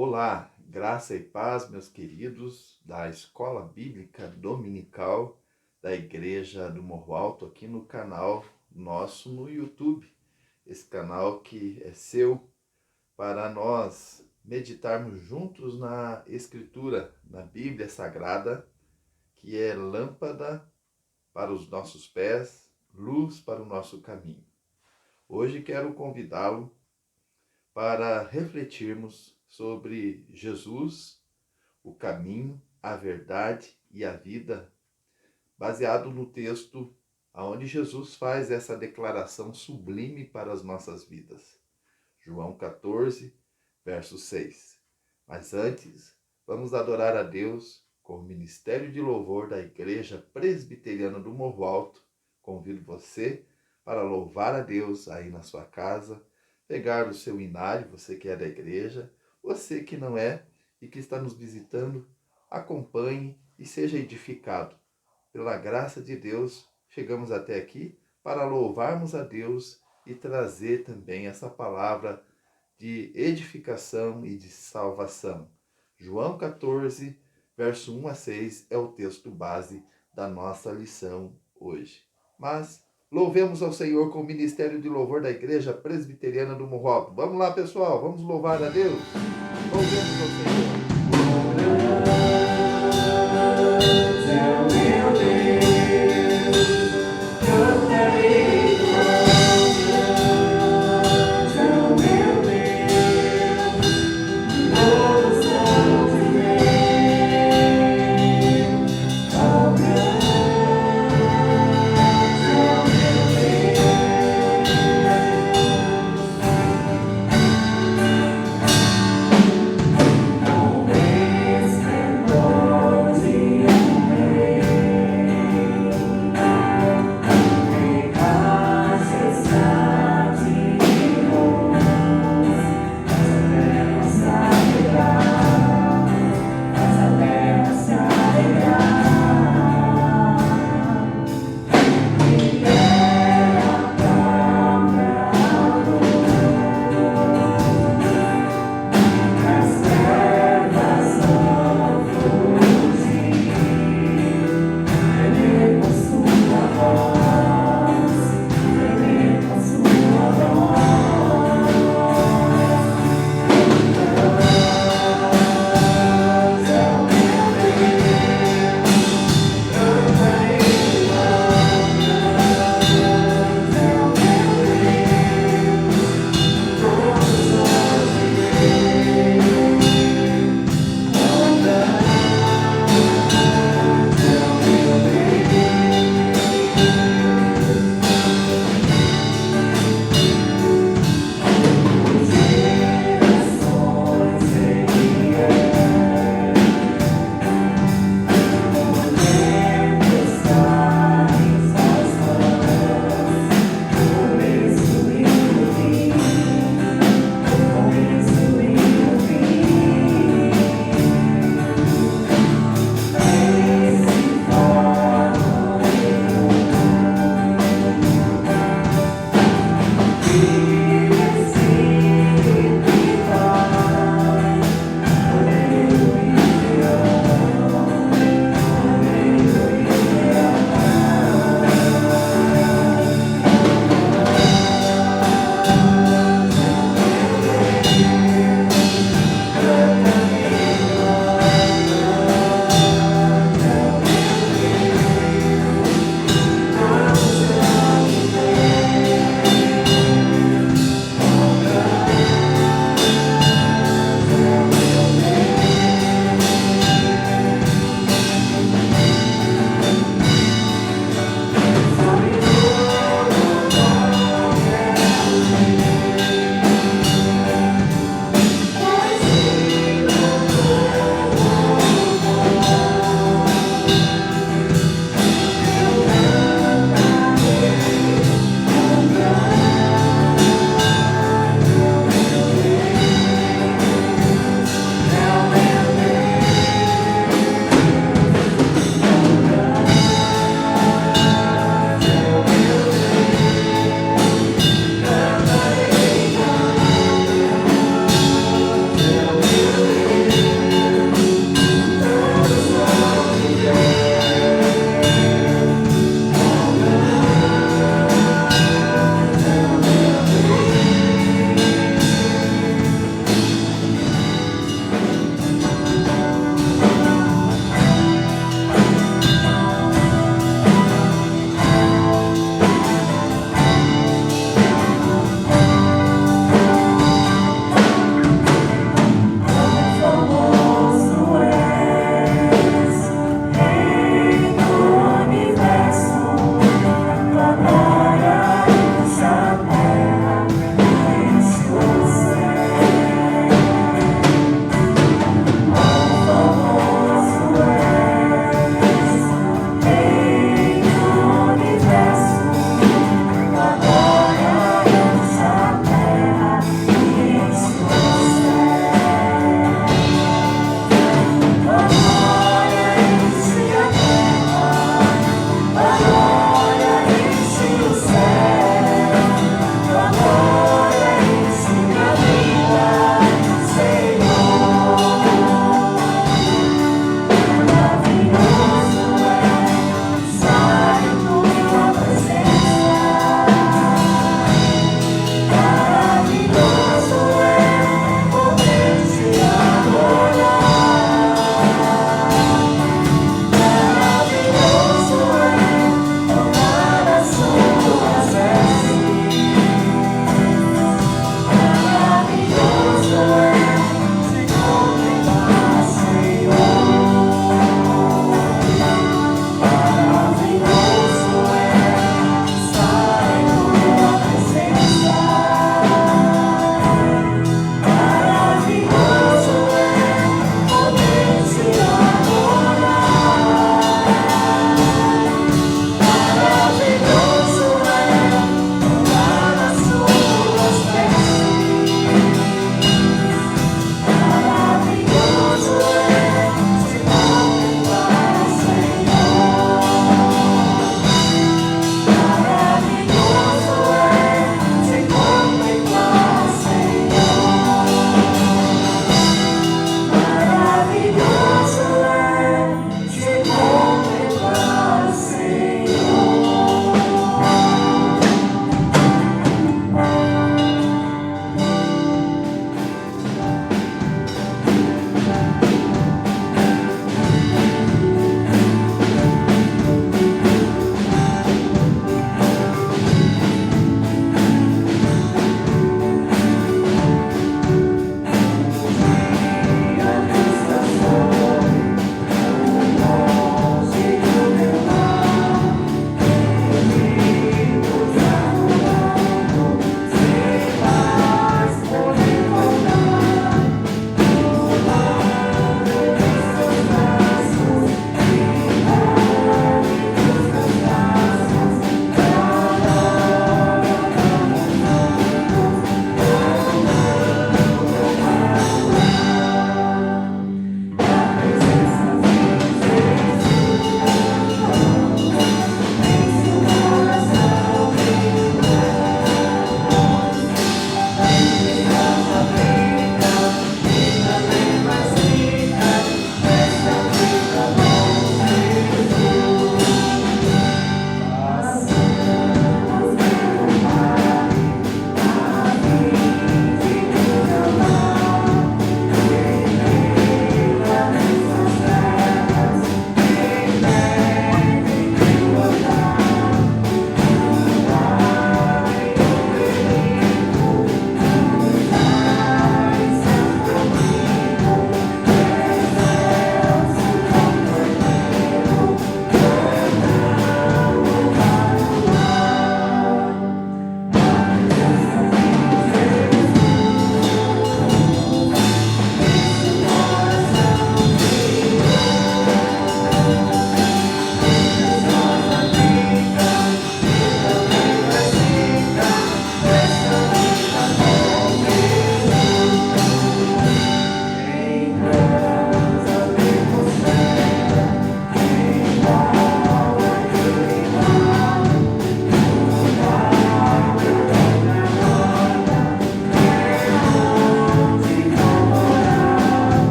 Olá, graça e paz, meus queridos da Escola Bíblica Dominical da Igreja do Morro Alto, aqui no canal nosso no YouTube. Esse canal que é seu para nós meditarmos juntos na Escritura, na Bíblia Sagrada, que é lâmpada para os nossos pés, luz para o nosso caminho. Hoje quero convidá-lo para refletirmos sobre Jesus, o caminho, a verdade e a vida, baseado no texto onde Jesus faz essa declaração sublime para as nossas vidas. João 14, verso 6. Mas antes, vamos adorar a Deus com o Ministério de Louvor da Igreja Presbiteriana do Morro Alto. Convido você para louvar a Deus aí na sua casa, pegar o seu inário, você que é da igreja, você que não é e que está nos visitando, acompanhe e seja edificado. Pela graça de Deus, chegamos até aqui para louvarmos a Deus e trazer também essa palavra de edificação e de salvação. João 14, verso 1 a 6 é o texto base da nossa lição hoje. Mas louvemos ao Senhor com o Ministério de Louvor da Igreja Presbiteriana do Morro Alto. Vamos lá, pessoal, vamos louvar a Deus. Louvemos ao Senhor.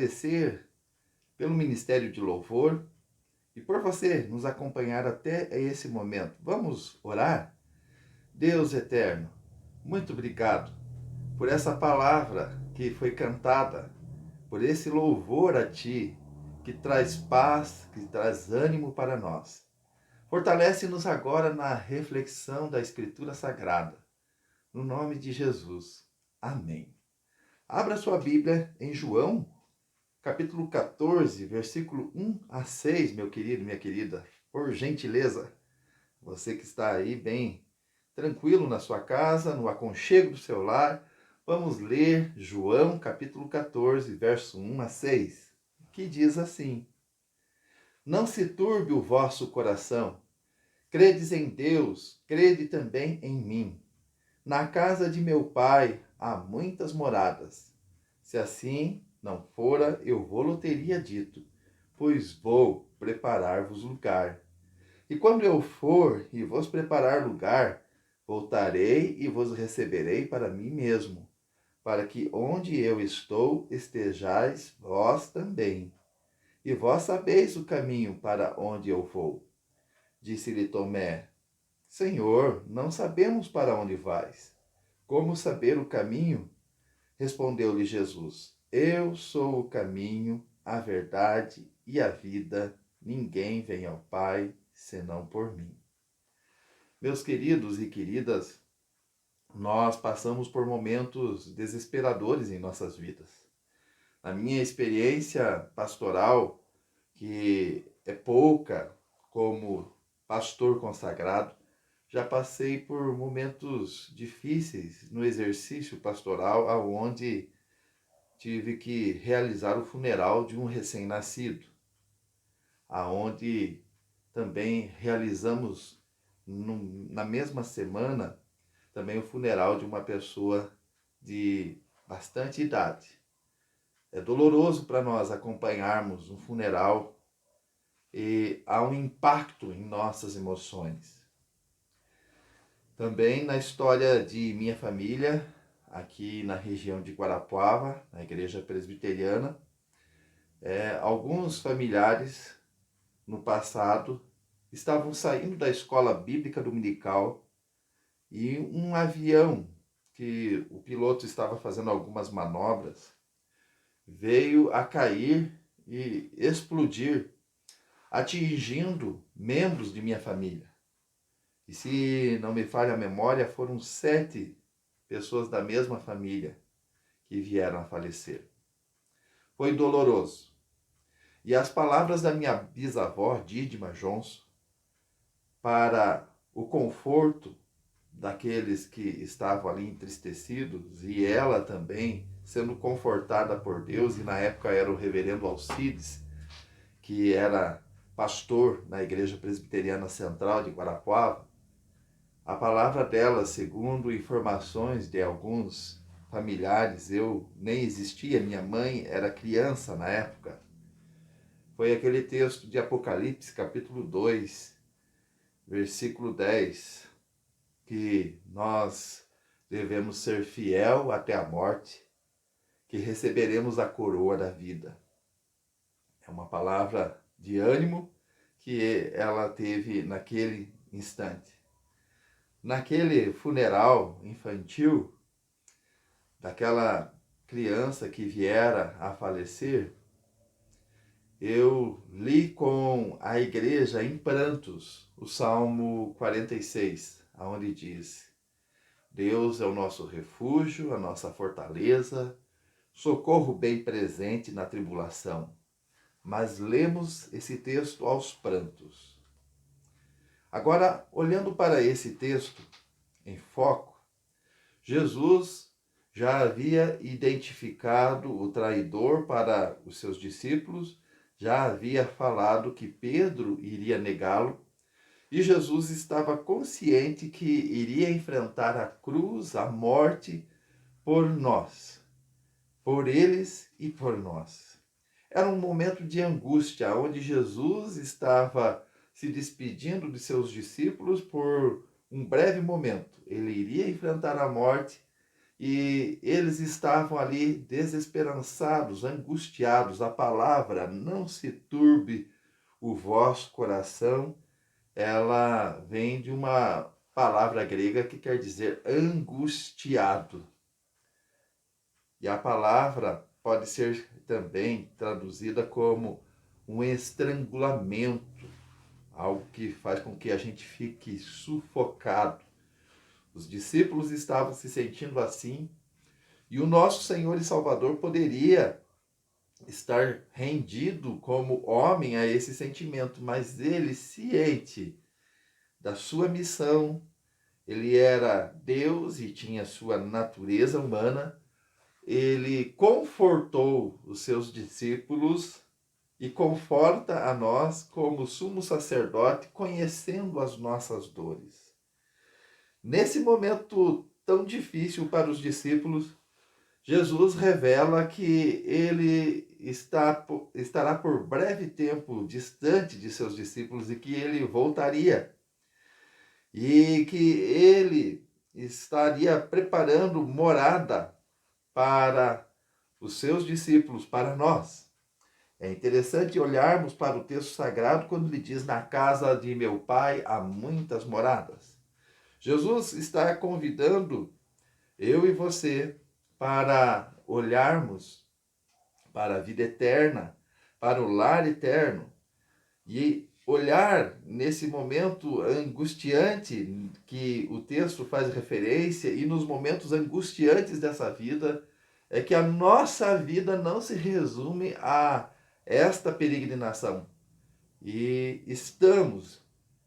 agradecer pelo Ministério de Louvor e por você nos acompanhar até esse momento. Vamos orar? Deus eterno, muito obrigado por essa palavra que foi cantada, por esse louvor a Ti, que traz paz, que traz ânimo para nós. Fortalece-nos agora na reflexão da Escritura Sagrada. No nome de Jesus. Amém. Abra sua Bíblia em João, capítulo 14, versículo 1 a 6, meu querido, minha querida. Por gentileza, você que está aí bem tranquilo na sua casa, no aconchego do seu lar, vamos ler João, capítulo 14, verso 1 a 6, que diz assim: Não se turbe o vosso coração. Credes em Deus, crede também em mim. Na casa de meu pai há muitas moradas. Se assim não fora, eu vou-lo teria dito, pois vou preparar-vos lugar. E quando eu for e vos preparar lugar, voltarei e vos receberei para mim mesmo, para que onde eu estou estejais vós também. E vós sabeis o caminho para onde eu vou. Disse-lhe Tomé: Senhor, não sabemos para onde vais. Como saber o caminho? Respondeu-lhe Jesus: Eu sou o caminho, a verdade e a vida. Ninguém vem ao Pai senão por mim. Meus queridos e queridas, nós passamos por momentos desesperadores em nossas vidas. Na minha experiência pastoral, que é pouca como pastor consagrado, já passei por momentos difíceis no exercício pastoral, aonde tive que realizar o funeral de um recém-nascido, aonde também realizamos na mesma semana também o funeral de uma pessoa de bastante idade. É doloroso para nós acompanharmos um funeral e há um impacto em nossas emoções. Também na história de minha família, aqui na região de Guarapuava, na igreja presbiteriana, alguns familiares no passado estavam saindo da escola bíblica dominical e um avião que o piloto estava fazendo algumas manobras veio a cair e explodir, atingindo membros de minha família. E se não me falha a memória, foram 7 pessoas da mesma família que vieram a falecer. Foi doloroso. E as palavras da minha bisavó, Dídima Johnson, para o conforto daqueles que estavam ali entristecidos, e ela também sendo confortada por Deus, e na época era o reverendo Alcides, que era pastor na Igreja Presbiteriana Central de Guarapuava. A palavra dela, segundo informações de alguns familiares, eu nem existia, minha mãe era criança na época, foi aquele texto de Apocalipse, capítulo 2, versículo 10, que nós devemos ser fiel até a morte, que receberemos a coroa da vida. É uma palavra de ânimo que ela teve naquele instante. Naquele funeral infantil, daquela criança que viera a falecer, eu li com a igreja em prantos o Salmo 46, onde diz: Deus é o nosso refúgio, a nossa fortaleza, socorro bem presente na tribulação. Mas lemos esse texto aos prantos. Agora, olhando para esse texto em foco, Jesus já havia identificado o traidor para os seus discípulos, já havia falado que Pedro iria negá-lo, e Jesus estava consciente que iria enfrentar a cruz, a morte, por nós, por eles e por nós. Era um momento de angústia, onde Jesus estava se despedindo de seus discípulos por um breve momento. Ele iria enfrentar a morte e eles estavam ali desesperançados, angustiados. A palavra "não se turbe o vosso coração", ela vem de uma palavra grega que quer dizer angustiado. E a palavra pode ser também traduzida como um estrangulamento, algo que faz com que a gente fique sufocado. Os discípulos estavam se sentindo assim, e o nosso Senhor e Salvador poderia estar rendido como homem a esse sentimento, mas ele, ciente da sua missão, ele era Deus e tinha sua natureza humana, ele confortou os seus discípulos e conforta a nós como sumo sacerdote, conhecendo as nossas dores. Nesse momento tão difícil para os discípulos, Jesus revela que ele estará por breve tempo distante de seus discípulos e que ele voltaria. E que ele estaria preparando morada para os seus discípulos, para nós. É interessante olharmos para o texto sagrado quando ele diz: "Na casa de meu pai há muitas moradas". Jesus está convidando eu e você para olharmos para a vida eterna, para o lar eterno, e olhar nesse momento angustiante que o texto faz referência, e nos momentos angustiantes dessa vida, é que a nossa vida não se resume a esta peregrinação. E estamos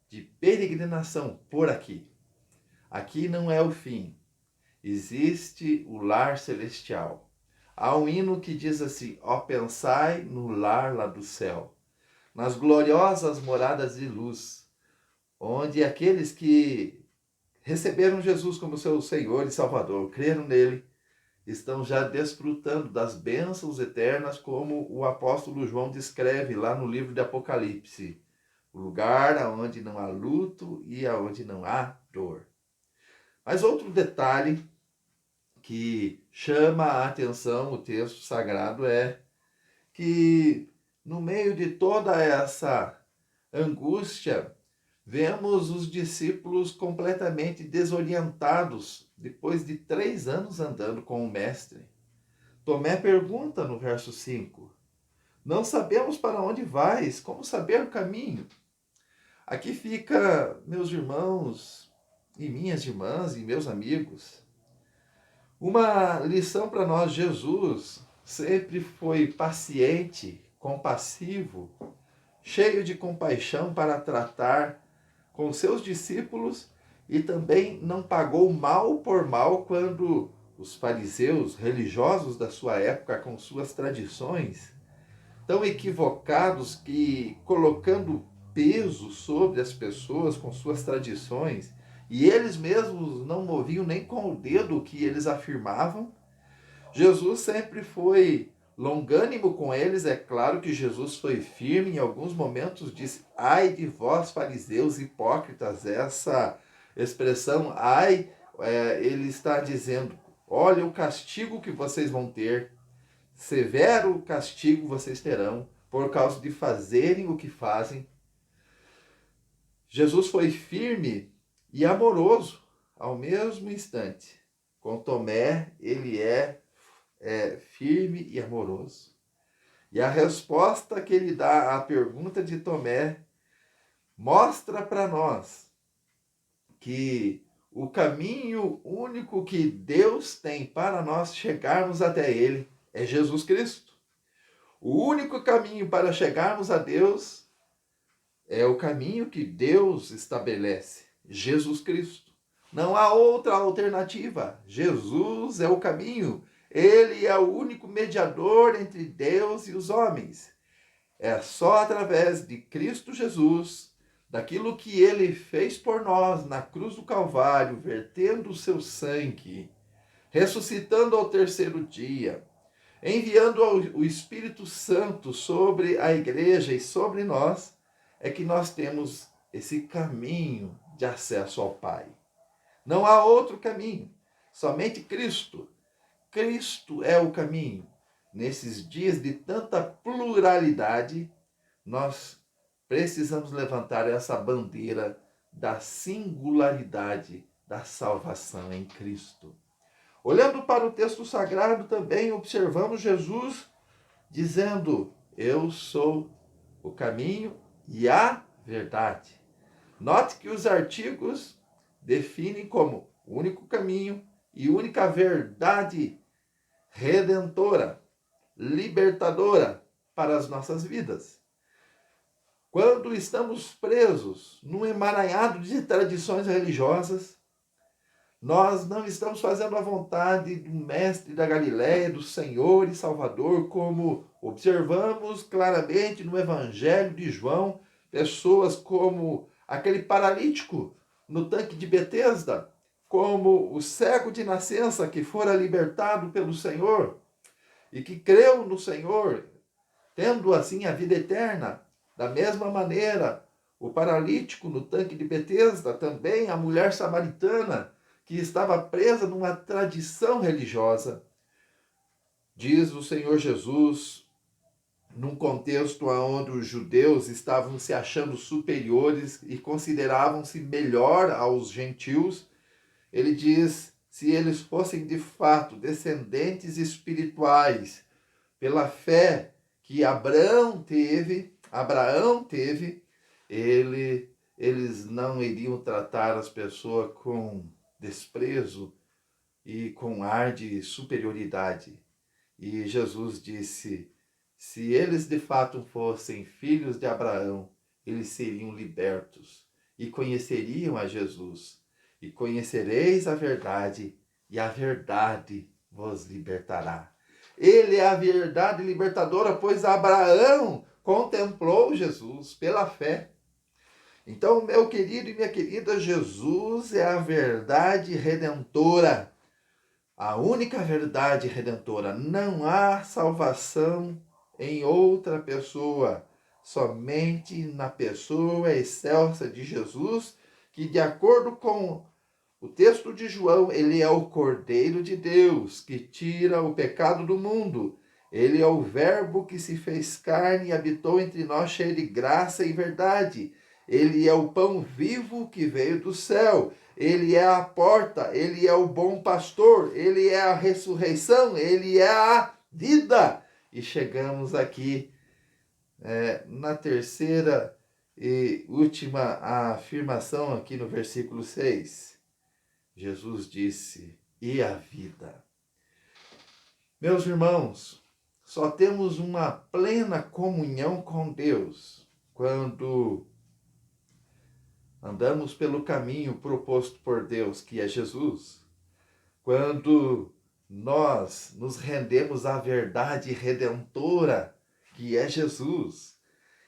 de peregrinação por aqui. Aqui não é o fim. Existe o lar celestial. Há um hino que diz assim: "Ó, pensai no lar lá do céu, nas gloriosas moradas de luz, onde aqueles que receberam Jesus como seu Senhor e Salvador, creram nele, estão já desfrutando das bênçãos eternas, como o apóstolo João descreve lá no livro de Apocalipse, o lugar onde não há luto e onde não há dor". Mas outro detalhe que chama a atenção o texto sagrado é que, no meio de toda essa angústia, vemos os discípulos completamente desorientados depois de 3 anos andando com o Mestre. Tomé pergunta no verso 5: "Não sabemos para onde vais, como saber o caminho?" Aqui fica, meus irmãos e minhas irmãs e meus amigos, uma lição para nós. Jesus sempre foi paciente, compassivo, cheio de compaixão para tratar com seus discípulos, e também não pagou mal por mal quando os fariseus religiosos da sua época, com suas tradições tão equivocados, que colocando peso sobre as pessoas com suas tradições, e eles mesmos não moviam nem com o dedo o que eles afirmavam. Jesus sempre foi longânimo com eles. É claro que Jesus foi firme, em alguns momentos disse: "Ai de vós, fariseus hipócritas". Essa expressão ai, ele está dizendo: olha o castigo que vocês vão ter, severo castigo vocês terão por causa de fazerem o que fazem. Jesus foi firme e amoroso ao mesmo instante. Com Tomé, ele é firme e amoroso. E a resposta que ele dá à pergunta de Tomé mostra para nós que o caminho único que Deus tem para nós chegarmos até ele é Jesus Cristo. O único caminho para chegarmos a Deus é o caminho que Deus estabelece, Jesus Cristo. Não há outra alternativa. Jesus é o caminho. Ele é o único mediador entre Deus e os homens. É só através de Cristo Jesus, daquilo que ele fez por nós na cruz do Calvário, vertendo o seu sangue, ressuscitando ao terceiro dia, enviando o Espírito Santo sobre a igreja e sobre nós, é que nós temos esse caminho de acesso ao Pai. Não há outro caminho. somente Cristo. Cristo é o caminho. Nesses dias de tanta pluralidade, nós precisamos levantar essa bandeira da singularidade da salvação em Cristo. Olhando para o texto sagrado, também observamos Jesus dizendo: Eu sou o caminho e a verdade. Note que os artigos definem como único caminho e única verdade redentora, libertadora para as nossas vidas. Quando estamos presos num emaranhado de tradições religiosas, nós não estamos fazendo a vontade do Mestre da Galileia, do Senhor e Salvador, como observamos claramente no Evangelho de João, pessoas como aquele paralítico no tanque de Betesda, como o cego de nascença que fora libertado pelo Senhor e que creu no Senhor, tendo assim a vida eterna. Da mesma maneira, o paralítico no tanque de Betesda, também a mulher samaritana, que estava presa numa tradição religiosa. Diz o Senhor Jesus, num contexto onde os judeus estavam se achando superiores e consideravam-se melhor aos gentios, ele diz: se eles fossem de fato descendentes espirituais, pela fé que Abraão teve, eles não iriam tratar as pessoas com desprezo e com ar de superioridade. E Jesus disse: se eles de fato fossem filhos de Abraão, eles seriam libertos e conheceriam a Jesus. E conhecereis a verdade, e a verdade vos libertará. Ele é a verdade libertadora, pois Abraão contemplou Jesus pela fé. Então, meu querido e minha querida, Jesus é a verdade redentora. A única verdade redentora. Não há salvação em outra pessoa, somente na pessoa excelsa de Jesus, que, de acordo com o texto de João, ele é o Cordeiro de Deus, que tira o pecado do mundo. Ele é o Verbo que se fez carne e habitou entre nós, cheio de graça e verdade. Ele é o pão vivo que veio do céu. Ele é a porta, ele é o bom pastor, ele é a ressurreição, ele é a vida. E chegamos aqui na terceira e última afirmação aqui no versículo 6. Jesus disse: e a vida. Meus irmãos, só temos uma plena comunhão com Deus quando andamos pelo caminho proposto por Deus, que é Jesus, quando nós nos rendemos à verdade redentora, que é Jesus,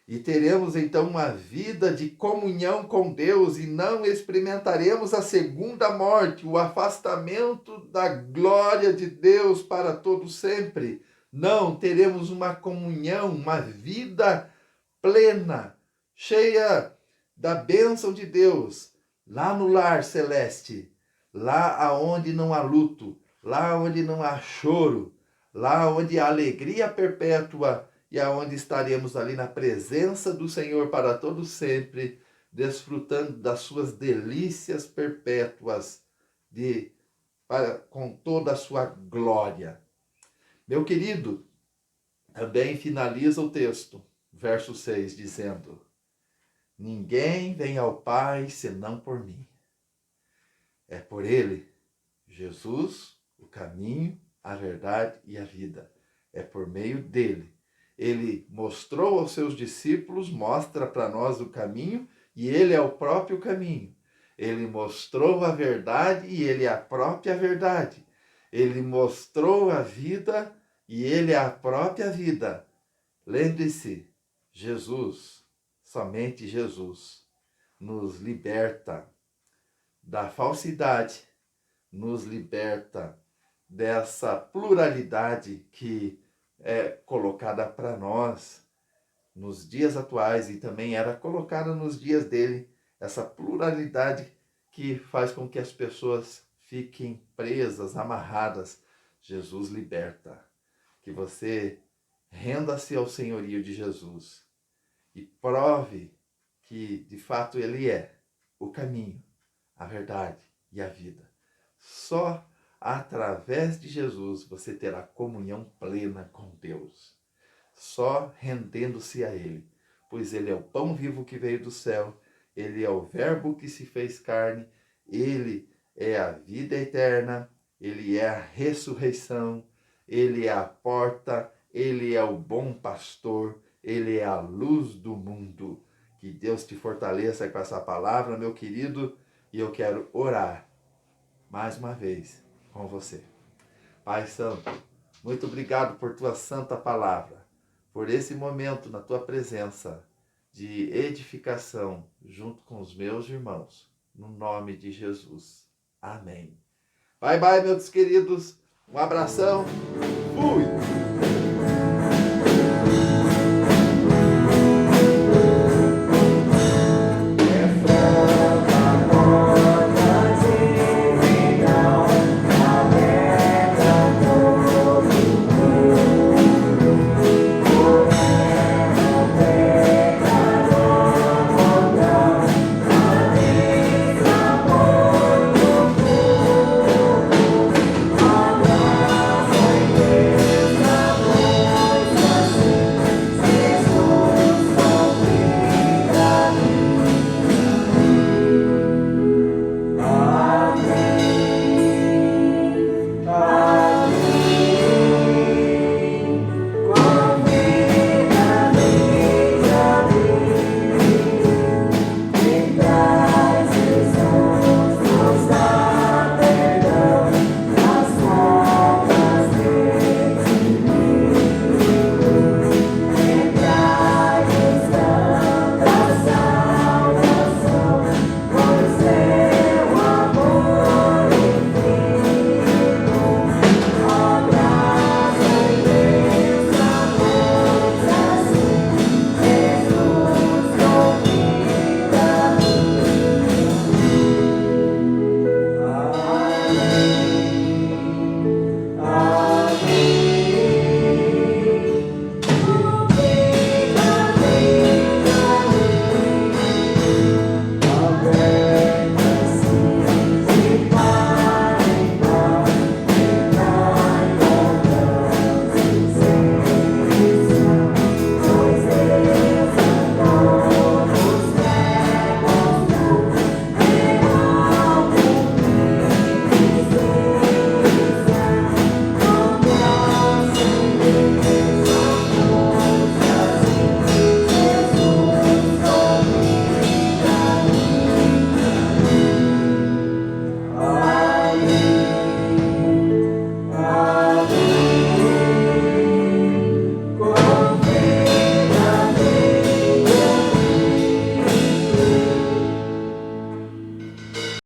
e teremos então uma vida de comunhão com Deus e não experimentaremos a segunda morte, o afastamento da glória de Deus para todo sempre. Não, teremos uma comunhão, uma vida plena, cheia da bênção de Deus, lá no lar celeste, lá aonde não há luto, lá onde não há choro, lá onde há alegria perpétua e aonde estaremos ali na presença do Senhor para todo sempre, desfrutando das suas delícias perpétuas com toda a sua glória. Meu querido, também finaliza o texto, verso 6, dizendo: ninguém vem ao Pai senão por mim. É por ele, Jesus, o caminho, a verdade e a vida. É por meio dele. Ele mostrou aos seus discípulos, mostra para nós o caminho, e ele é o próprio caminho. Ele mostrou a verdade e ele é a própria verdade. Ele mostrou a vida e ele é a própria vida. Lembre-se, Jesus, somente Jesus, nos liberta da falsidade, nos liberta dessa pluralidade que é colocada para nós nos dias atuais e também era colocada nos dias dele, essa pluralidade que faz com que as pessoas fiquem presas, amarradas. Jesus liberta. Que você renda-se ao senhorio de Jesus e prove que, de fato, Ele é o caminho, a verdade e a vida. Só através de Jesus você terá comunhão plena com Deus. Só rendendo-se a Ele, pois Ele é o pão vivo que veio do céu, Ele é o verbo que se fez carne, Ele é a vida eterna, Ele é a ressurreição, Ele é a porta, Ele é o bom pastor, Ele é a luz do mundo. Que Deus te fortaleça com essa palavra, meu querido, e eu quero orar mais uma vez com você. Pai Santo, muito obrigado por tua santa palavra, por esse momento na tua presença de edificação junto com os meus irmãos, no nome de Jesus. Amém. Bye, bye, meus queridos. Um abração. Fui!